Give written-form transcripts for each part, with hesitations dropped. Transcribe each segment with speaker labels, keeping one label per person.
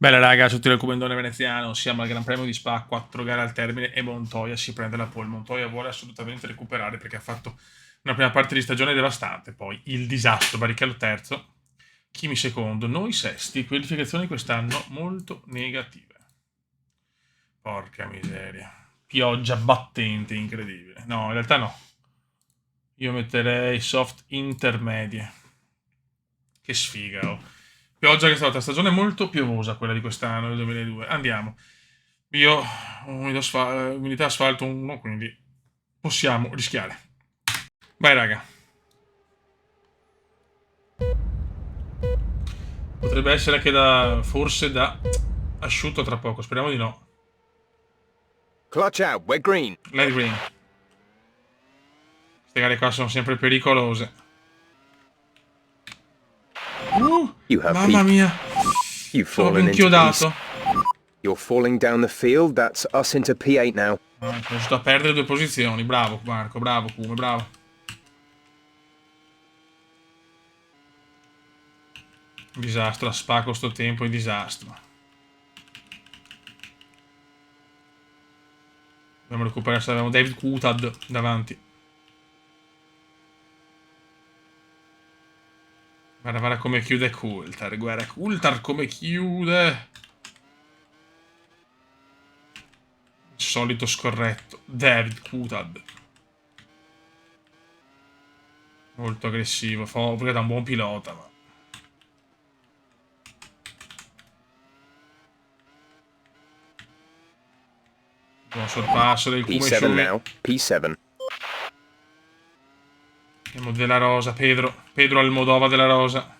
Speaker 1: Bella raga, tutti il Cubendone veneziano, siamo al Gran Premio di Spa, 4 gare al termine e Montoya si prende la pole. Montoya vuole assolutamente recuperare perché ha fatto una prima parte di stagione devastante, poi il disastro, Barrichello terzo, Kimi secondo, noi sesti, qualificazioni quest'anno molto negative. Porca miseria, pioggia battente, incredibile. No, in realtà no, io metterei soft intermedie. Che sfiga, oh. Pioggia che è stata stagione molto piovosa quella di quest'anno, del 2002. Andiamo. Io umidità asfalto 1, quindi possiamo rischiare. Vai raga. Potrebbe essere anche forse da asciutto tra poco, speriamo di no.
Speaker 2: Clutch out, we're green.
Speaker 1: Let green. Queste gare qua sono sempre pericolose.
Speaker 2: You have
Speaker 1: Mamma mia.
Speaker 2: You've
Speaker 1: Sono proprio
Speaker 2: fallen into P6.
Speaker 1: inchiodato.
Speaker 2: You're falling down the field. That's us into P8 now.
Speaker 1: Sono riuscito a perdere 2 posizioni. Bravo Marco, bravo Come, bravo. Disastro, a Spa con sto tempo è disastro. Dobbiamo recuperare, abbiamo David Coulthard davanti. Guarda come chiude Coulthard, guarda Coulthard come chiude. Il solito scorretto, David Coulthard. Molto aggressivo, perché è un buon pilota, ma... Buon sorpasso del Kuma
Speaker 2: P7
Speaker 1: Shui.
Speaker 2: now. P7.
Speaker 1: Andiamo della Rosa, Pedro Almodova della Rosa.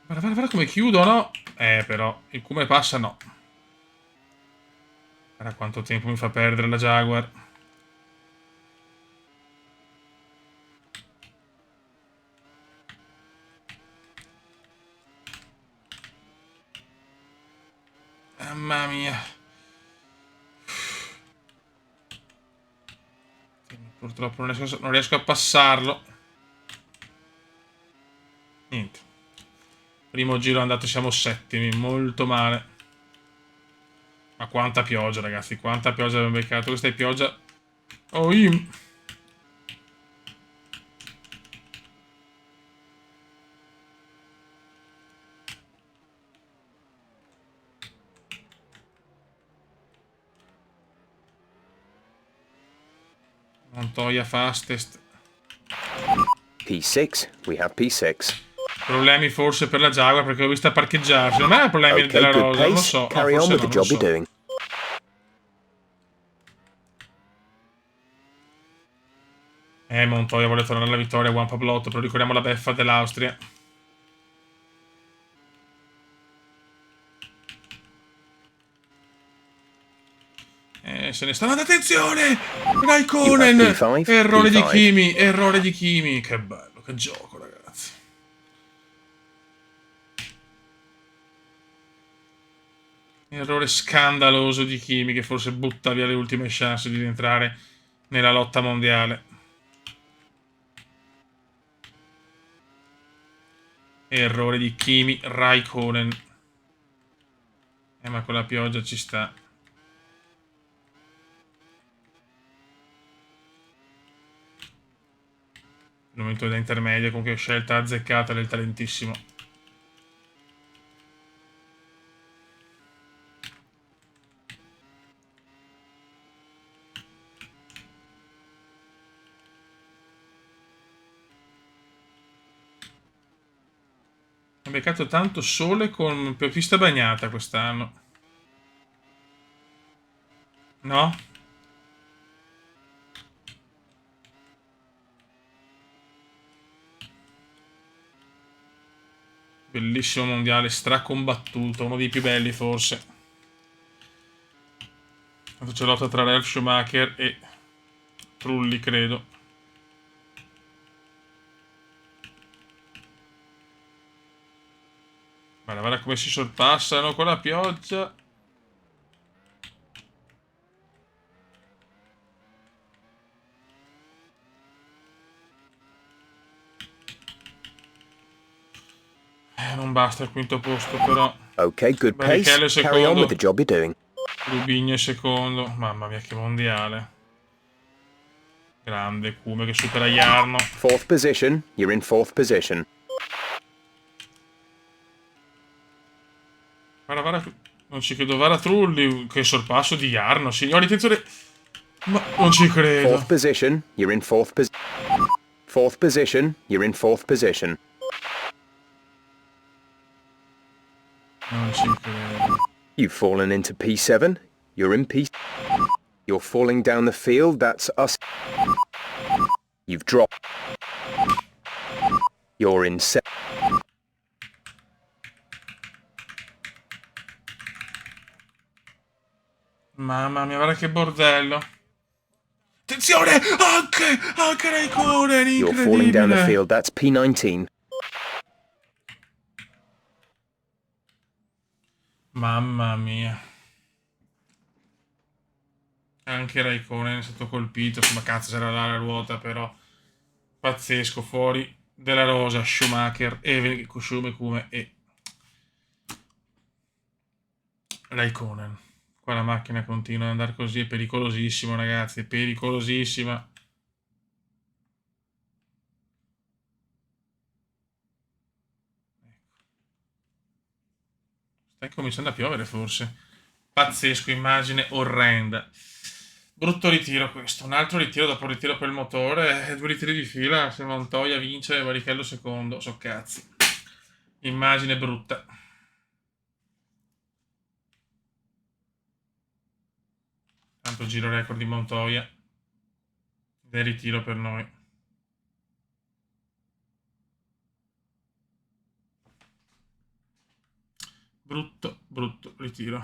Speaker 1: Guarda come chiudono. Però, il come passa no. Guarda quanto tempo mi fa perdere la Jaguar. Mamma mia. Purtroppo non riesco a passarlo. Niente. Primo giro è andato, siamo settimi, molto male. Ma quanta pioggia, ragazzi, quanta pioggia abbiamo beccato. Questa è pioggia... Oh, io... Montoya fastest.
Speaker 2: P6. We have P6.
Speaker 1: Problemi forse per la Jaguar perché l'ho vista parcheggiarsi. Non è problemi
Speaker 2: Okay,
Speaker 1: della
Speaker 2: good
Speaker 1: Rosa, non lo
Speaker 2: pace.
Speaker 1: so. No,
Speaker 2: Carry on
Speaker 1: forse
Speaker 2: with
Speaker 1: no,
Speaker 2: the
Speaker 1: non lo
Speaker 2: job you're
Speaker 1: so.
Speaker 2: doing.
Speaker 1: Montoya vuole tornare alla vittoria, Juan Pablotto, però ricordiamo la beffa dell'Austria. Se ne sta dando attenzione!
Speaker 2: You have
Speaker 1: Raikkonen!
Speaker 2: P5.
Speaker 1: Errore di
Speaker 2: P5.
Speaker 1: Kimi, errore di Kimi. Che bello, che gioco, ragazzi. Errore scandaloso di Kimi che forse butta via le ultime chance di rientrare nella lotta mondiale. Errore di Kimi Raikkonen. Ma con la pioggia ci sta. Il momento da intermedio, comunque scelta azzeccata del talentissimo. Ha beccato tanto sole con pista bagnata quest'anno. No? Bellissimo mondiale, stracombattuto, uno dei più belli forse. Quando c'è lotta tra Ralf Schumacher e Trulli, credo. Guarda come si sorpassano con la pioggia. Non basta il quinto posto, però.
Speaker 2: Okay, good
Speaker 1: Barrichello
Speaker 2: pace.
Speaker 1: è
Speaker 2: Carry on
Speaker 1: secondo.
Speaker 2: with the job you're doing.
Speaker 1: Rubigno è secondo. Mamma mia, che mondiale. Grande Cume che supera Jarno.
Speaker 2: Fourth position. You're in fourth position.
Speaker 1: Non ci credo. Varatrulli, che sorpasso di Jarno. Signori, attenzione. Ma non ci credo.
Speaker 2: Fourth position. You're in fourth position. Fourth position. You're in fourth position.
Speaker 1: Non ci credo.
Speaker 2: You've fallen into P7. You're in P... You're falling down the field. That's us. You've dropped. You're in se...
Speaker 1: Mamma mia, guarda che bordello. Attenzione! Anche Raikkonen,
Speaker 2: You're falling down the
Speaker 1: incredibile.
Speaker 2: field. That's P19.
Speaker 1: Mamma mia. Anche Raikkonen è stato colpito. Insomma, cazzo, c'era là la ruota, però. Pazzesco, fuori della rosa, Schumacher, e Kume e Raikkonen. Qua la macchina continua ad andare così, è pericolosissimo, ragazzi, è pericolosissima. Sta cominciando a piovere, forse. Pazzesco, immagine orrenda. Brutto ritiro questo. Un altro ritiro dopo il ritiro per il motore. 2 ritiri di fila. Se Montoya vince, Barrichello secondo. So cazzi. Immagine brutta. Tanto giro record di Montoya. Del ritiro per noi. Brutto ritiro.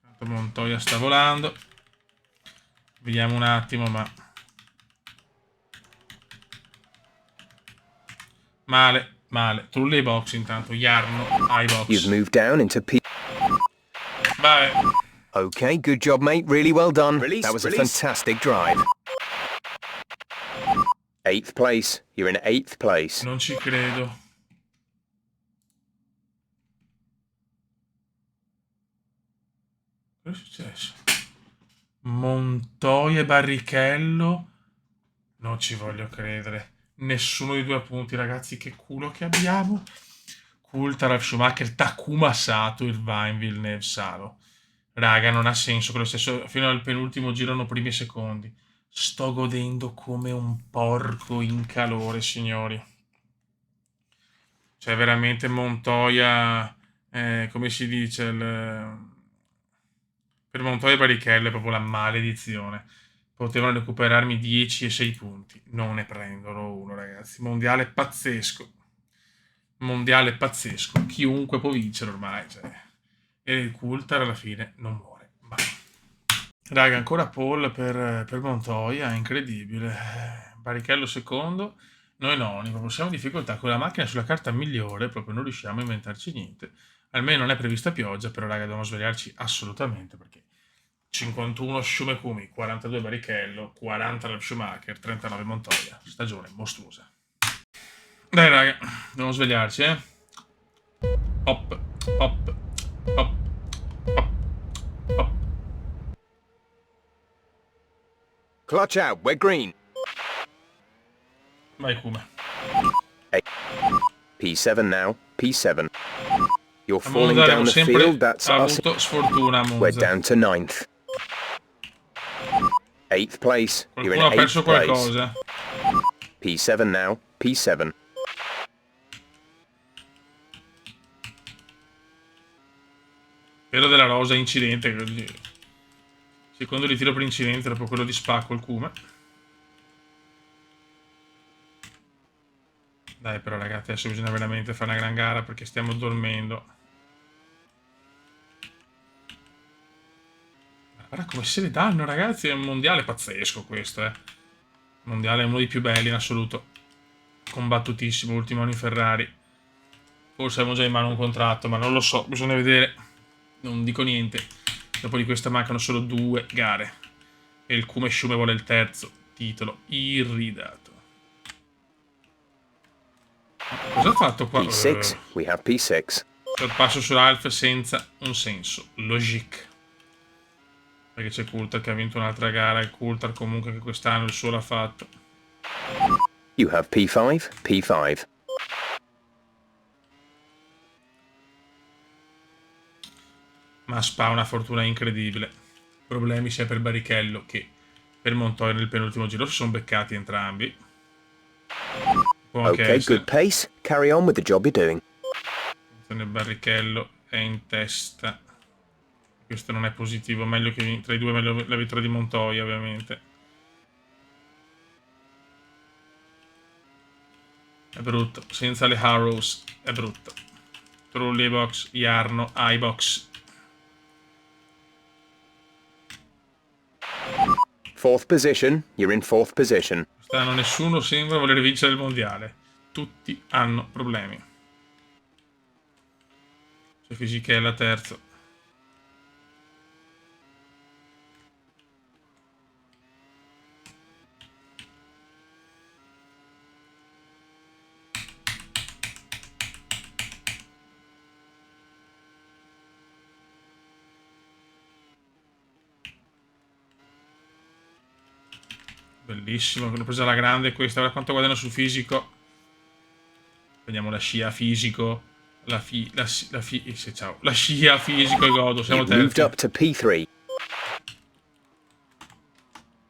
Speaker 1: Tanto Montoya sta volando. Vediamo un attimo, ma... Male. Trulli ai box intanto. Jarno ai box.
Speaker 2: You've moved down into P...
Speaker 1: Vabbè.
Speaker 2: Okay, good job, mate. Really well done. That was a fantastic drive. 8th place. You're in 8th place.
Speaker 1: Non ci credo. Cosa è successo? Montoya e Barrichello? Non ci voglio credere. Nessuno dei 2 punti, ragazzi. Che culo che abbiamo. Coulthard, Schumacher, Takuma Sato, Irvine, Villeneuve, Salo. Raga, non ha senso che lo stesso fino al penultimo giro erano primi e secondi. Sto godendo come un porco in calore, signori. Cioè, veramente Montoya, come si dice, per Montoya e Barrichello è proprio la maledizione. Potevano recuperarmi 10 e 6 punti. Non ne prendono uno, ragazzi. Mondiale pazzesco. Mondiale pazzesco. Chiunque può vincere ormai. Cioè. E il Coulthard alla fine non muore mai. Raga, ancora pole per Montoya, incredibile. Barrichello secondo, noi noni, proprio siamo in difficoltà con la macchina sulla carta migliore, proprio non riusciamo a inventarci niente. Almeno non è prevista pioggia, però raga dobbiamo svegliarci assolutamente perché 51 Schumekumi, 42 Barrichello, 40 Schumacher, 39 Montoya. Stagione mostruosa. Dai raga, dobbiamo svegliarci, eh. Hop.
Speaker 2: Clutch out. We're green.
Speaker 1: Vai Kume.
Speaker 2: P7 now. P7. You're
Speaker 1: A
Speaker 2: falling
Speaker 1: Monza
Speaker 2: down the
Speaker 1: sempre
Speaker 2: field. That's us.
Speaker 1: avuto sfortuna a
Speaker 2: We're
Speaker 1: Monza.
Speaker 2: down to 9th. 8th place. You're in
Speaker 1: Qualcuno ha
Speaker 2: 8th
Speaker 1: perso
Speaker 2: place.
Speaker 1: qualcosa.
Speaker 2: P7 now. P7.
Speaker 1: Quello della rosa incidente. Secondo ritiro per incidente, dopo quello di spacco il Kume. Dai però ragazzi, adesso bisogna veramente fare una gran gara perché stiamo dormendo. Guarda come se ne danno ragazzi, è un mondiale pazzesco questo, eh. Il mondiale è uno dei più belli in assoluto. Combattutissimo, ultimo anno in Ferrari. Forse avevo già in mano un contratto, ma non lo so, bisogna vedere. Non dico niente. Dopo di questa mancano solo 2 gare. E il Kume Schume vuole il terzo titolo irridato. Cosa ha fatto qua?
Speaker 2: P6, we have P6.
Speaker 1: Sorpasso sull'Alf senza un senso. Logique. Perché c'è Coulthard che ha vinto un'altra gara. E Coulthard comunque che quest'anno il suo l'ha fatto.
Speaker 2: You have P5, P5.
Speaker 1: Ma Spa ha una fortuna incredibile. Problemi sia per Barrichello che per Montoya nel penultimo giro. Si sono beccati entrambi. Può anche
Speaker 2: Okay,
Speaker 1: essere.
Speaker 2: good pace. Carry on with the job you're doing.
Speaker 1: Attenzione, Barrichello è in testa. Questo non è positivo. Meglio che tra i due, meglio la vittoria di Montoya, ovviamente. È brutto. Senza le Harrows è brutto. Trulli box, Jarno, iBox.
Speaker 2: Fourth position. You're in fourth position.
Speaker 1: Quest'anno nessuno sembra voler vincere il mondiale. Tutti hanno problemi. C'è Fisichella terzo. Bellissimo, l'ho presa alla grande questa. Guarda quanto guadagno sul fisico. Vediamo la scia fisico. Ciao. La scia fisico e godo. Siamo
Speaker 2: You've moved
Speaker 1: terzi.
Speaker 2: up to P3.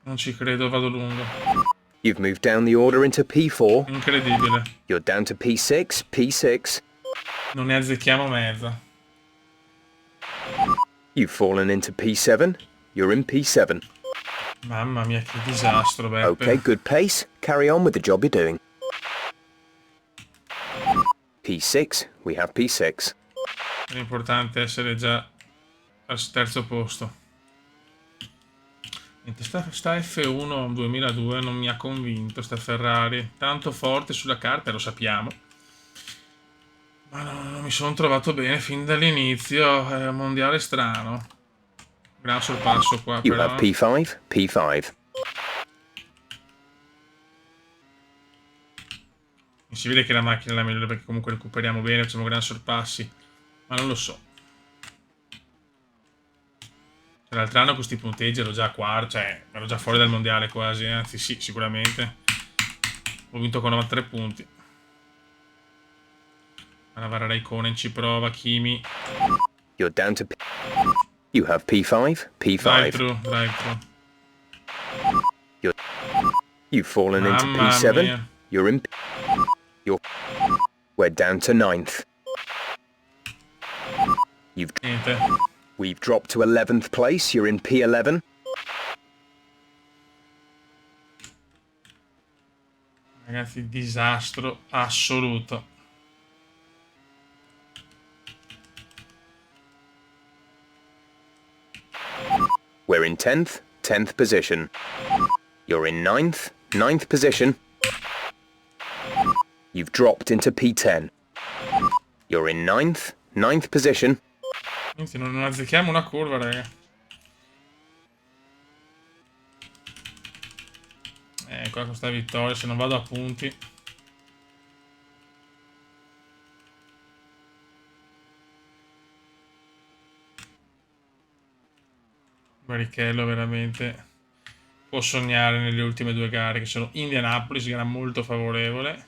Speaker 1: Non ci credo, vado lungo.
Speaker 2: You've moved down the order into P4.
Speaker 1: Incredibile.
Speaker 2: You're down to P6, P6.
Speaker 1: Non ne azzecchiamo mezza.
Speaker 2: You've fallen into P7. You're in P7.
Speaker 1: Mamma mia, che disastro, Beppe.
Speaker 2: Okay, good pace. Carry on with the job you're doing. P6, we have P6.
Speaker 1: L'importante è essere già al terzo posto. Niente, sta F1 2002 non mi ha convinto, sta Ferrari. Tanto forte sulla carta, lo sappiamo. Ma non mi sono trovato bene fin dall'inizio. È un mondiale strano. Gran sorpasso qua,
Speaker 2: You
Speaker 1: però.
Speaker 2: have P5, P5.
Speaker 1: Si vede che la macchina è la migliore perché comunque recuperiamo bene, facciamo gran sorpassi. Ma non lo so. L'altro anno questi punteggi ero già quarto, cioè ero già fuori dal mondiale quasi, anzi sì, sicuramente. Ho vinto con 93 punti. Navarra Raikkonen ci prova, Kimi.
Speaker 2: You're down to You have P5, P5.
Speaker 1: Drive-thru.
Speaker 2: You've fallen into
Speaker 1: Mamma
Speaker 2: P7.
Speaker 1: mia.
Speaker 2: You're in We're down to 9th.
Speaker 1: Niente.
Speaker 2: We've dropped to 11th place. You're in P11.
Speaker 1: Ragazzi, disastro assoluto.
Speaker 2: We're in 10th, 10th position. You're in 9th, 9th position. You've dropped into P10. You're in 9th, 9th position.
Speaker 1: Niente, non azzecchiamo una curva, raga. Qua con sta vittoria, se non vado a punti. Barrichello veramente può sognare nelle ultime due gare, che sono Indianapolis, gara molto favorevole,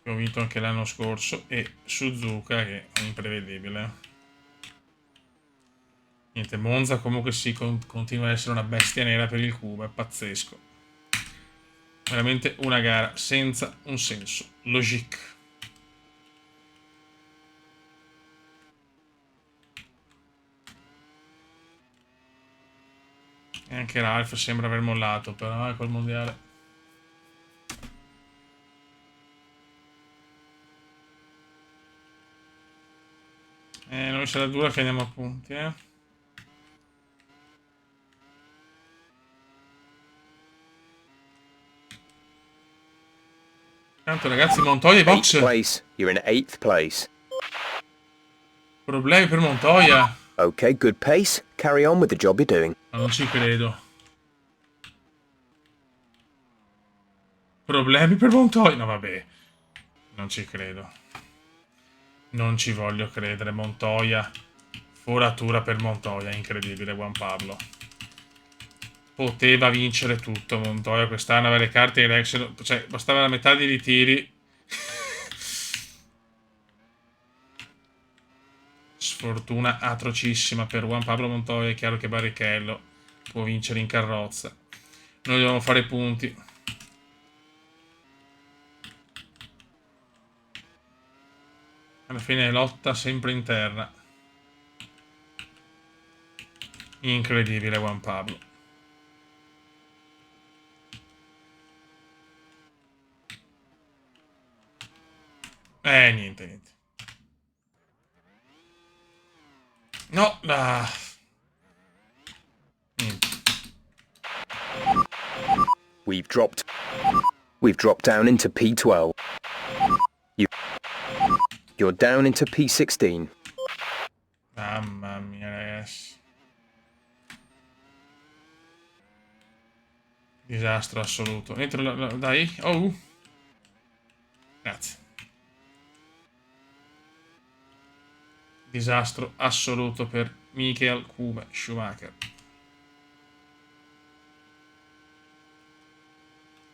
Speaker 1: che ho vinto anche l'anno scorso, e Suzuka, che è imprevedibile. Niente, Monza comunque sì, continua a essere una bestia nera per il Cuba, è pazzesco. Veramente una gara senza un senso. Logique. E anche Ralph sembra aver mollato, però col mondiale. Noi sarà dura che andiamo a punti, Tanto ragazzi, Montoya box.
Speaker 2: 8th place. You're in 8th place.
Speaker 1: Problemi per Montoya.
Speaker 2: Okay, good pace. Carry on with the job you're doing.
Speaker 1: Ma non ci credo. Problemi per Montoya. No, vabbè. Non ci credo. Non ci voglio credere. Montoya. Foratura per Montoya. Incredibile, Juan Pablo. Poteva vincere tutto Montoya quest'anno, avere le carte in Excel. Cioè, bastava la metà di ritiri. Sfortuna atrocissima per Juan Pablo Montoya. È chiaro che Barrichello può vincere in carrozza. Noi dobbiamo fare punti. Alla fine lotta sempre interna. Incredibile Juan Pablo. Niente. No, niente.
Speaker 2: We've dropped down into P12. You're down into P16.
Speaker 1: Mamma mia, ragazzi. Disastro assoluto. Dai. Oh. Grazie. Disastro assoluto per Michael Schumacher.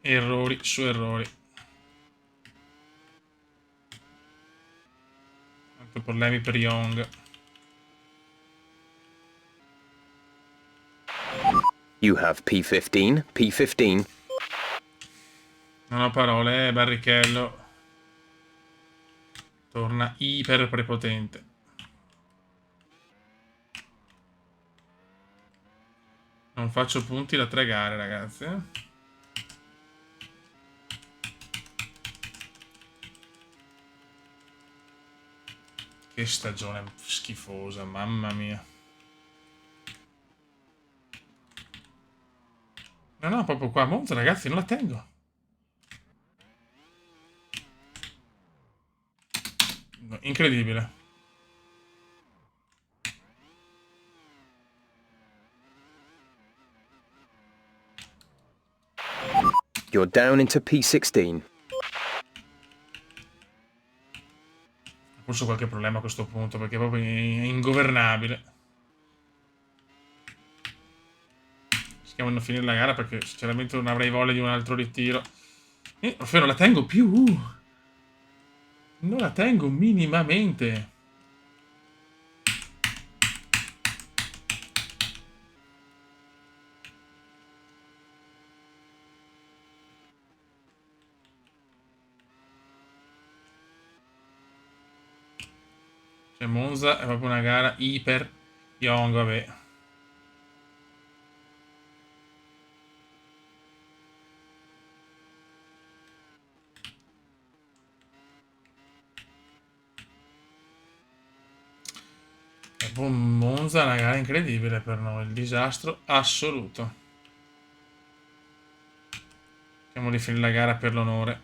Speaker 1: Errori su errori. Tanto problemi per Young.
Speaker 2: You have P15, P15.
Speaker 1: Non ho parole, Barrichello. Torna iper prepotente. Non faccio punti da 3 gare, ragazzi. Che stagione schifosa, mamma mia. No, proprio qua a Monza, ragazzi, non la tengo. Incredibile.
Speaker 2: You're down into P16.
Speaker 1: Forse ho qualche problema a questo punto, perché è proprio ingovernabile. Rischiamo di non finire la gara, perché sinceramente non avrei voglia di un altro ritiro. Proprio non la tengo più. Non la tengo minimamente. Cioè, Monza è proprio una gara iper young, vabbè. Monza è una gara incredibile per noi, il disastro assoluto. Cerchiamo di finire la gara per l'onore.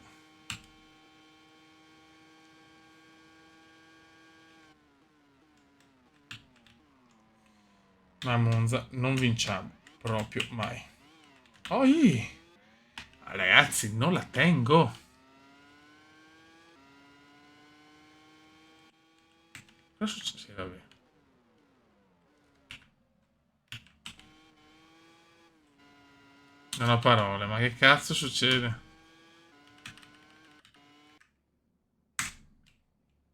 Speaker 1: Ma a Monza non vinciamo proprio mai. Poi, ragazzi, non la tengo. Cosa succede? Sì, vabbè. Non ho parole, ma che cazzo succede?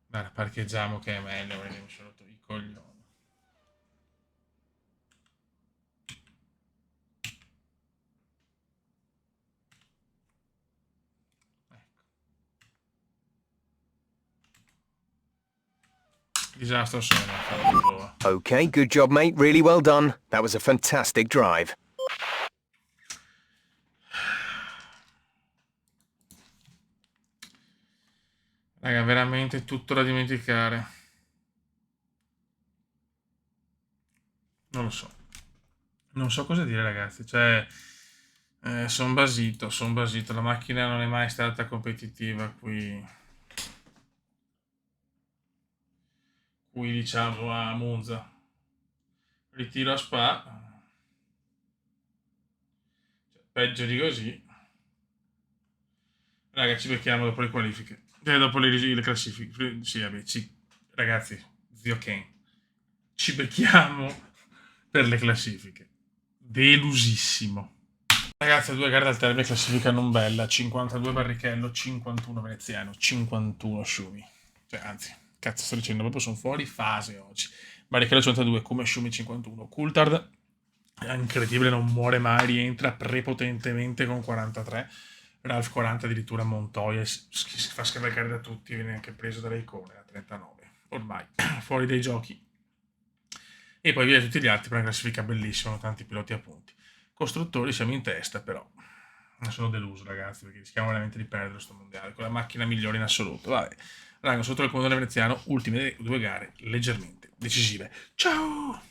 Speaker 1: Dai, parcheggiamo che è meglio, perché mi sono rotto i coglioni. Disastro solo.
Speaker 2: Okay, good job, mate. Really well done. That was a fantastic drive.
Speaker 1: Raga, veramente tutto da dimenticare. Non lo so. Non so cosa dire, ragazzi. Cioè, sono basito, sono basito. La macchina non è mai stata competitiva qui diciamo a Monza. Ritiro a Spa. Cioè, peggio di così. Raga, ci becchiamo dopo le qualifiche. Dopo le classifiche. Sì, vabbè, ragazzi, zio Ken, ci becchiamo per le classifiche. Delusissimo. Ragazzi, a 2 gare dal termine classifica non bella. 52 Barrichello, 51 Veneziano, 51 Schumi. Cioè, anzi, cazzo sto dicendo, proprio sono fuori fase oggi. Barrichello 52, come Schumi 51. Coulthard, è incredibile, non muore mai, rientra prepotentemente con 43. Ralph 40, addirittura Montoya, si fa scavalcare da tutti, viene anche preso da Raikkonen a 39. Ormai, fuori dai giochi. E poi via tutti gli altri per una classifica bellissima, con tanti piloti a punti. Costruttori siamo in testa, però sono deluso, ragazzi, perché rischiamo veramente di perdere questo mondiale con la macchina migliore in assoluto. Vabbè, raga, sotto il comandante veneziano, ultime 2 gare leggermente decisive. Ciao!